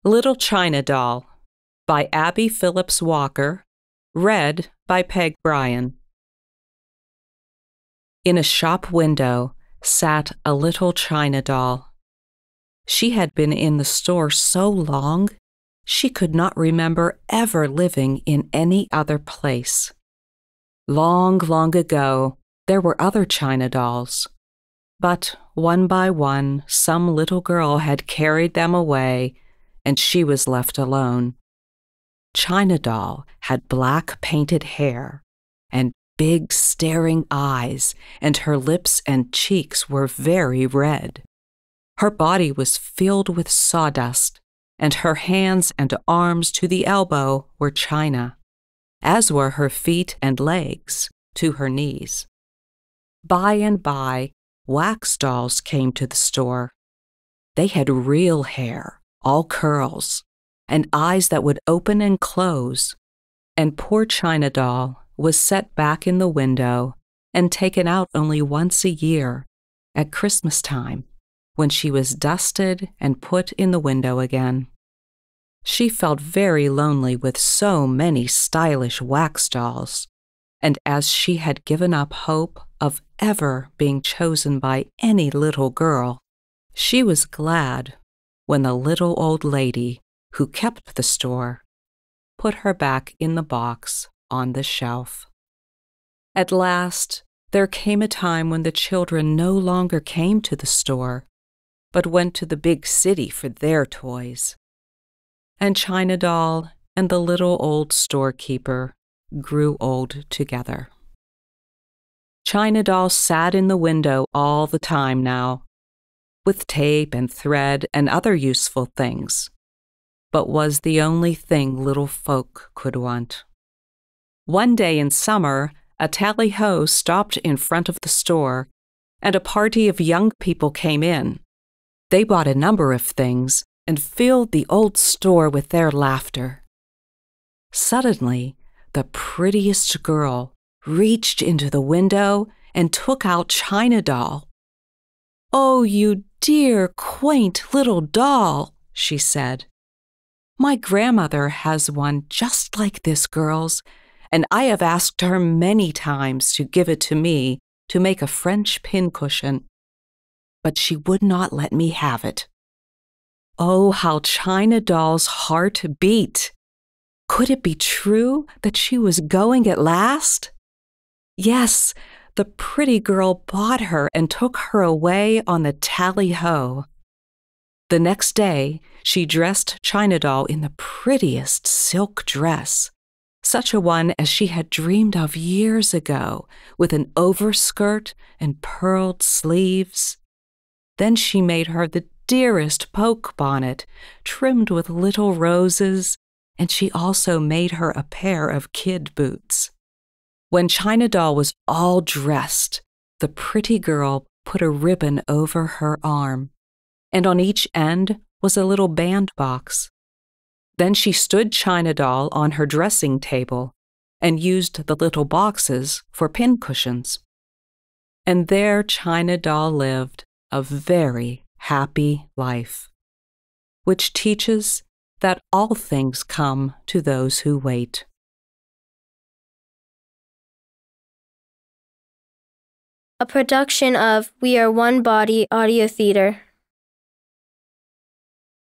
Little China Doll by Abbie Phillips Walker, read by Peg Bryan. In a shop window sat a little China doll. She had been in the store so long, she could not remember ever living in any other place. Long, long ago, there were other China dolls, but one by one, some little girl had carried them away, and she was left alone. China Doll had black painted hair and big staring eyes, and her lips and cheeks were very red. Her body was filled with sawdust, and her hands and arms to the elbow were china, as were her feet and legs to her knees. By and by, wax dolls came to the store. They had real hair, all curls, and eyes that would open and close, and poor China Doll was set back in the window and taken out only once a year, at Christmas time, when she was dusted and put in the window again. She felt very lonely with so many stylish wax dolls, and as she had given up hope of ever being chosen by any little girl, she was glad when the little old lady who kept the store put her back in the box on the shelf. At last, there came a time when the children no longer came to the store, but went to the big city for their toys. And China Doll and the little old storekeeper grew old together. China Doll sat in the window all the time now, with tape and thread and other useful things, but was the only thing little folk could want. One day in summer, a tally-ho stopped in front of the store, and a party of young people came in. They bought a number of things and filled the old store with their laughter. Suddenly, the prettiest girl reached into the window and took out China Doll. "Oh, you dear, quaint little doll," she said. "My grandmother has one just like this girl's, and I have asked her many times to give it to me to make a French pincushion, but she would not let me have it." Oh, how China Doll's heart beat! Could it be true that she was going at last? Yes, the pretty girl bought her and took her away on the tally-ho. The next day, she dressed China Doll in the prettiest silk dress, such a one as she had dreamed of years ago, with an overskirt and pearled sleeves. Then she made her the dearest poke bonnet, trimmed with little roses, and she also made her a pair of kid boots. When China Doll was all dressed, the pretty girl put a ribbon over her arm, and on each end was a little bandbox. Then she stood China Doll on her dressing table and used the little boxes for pincushions. And there China Doll lived a very happy life, which teaches that all things come to those who wait. A production of We Are One Body Audio Theater.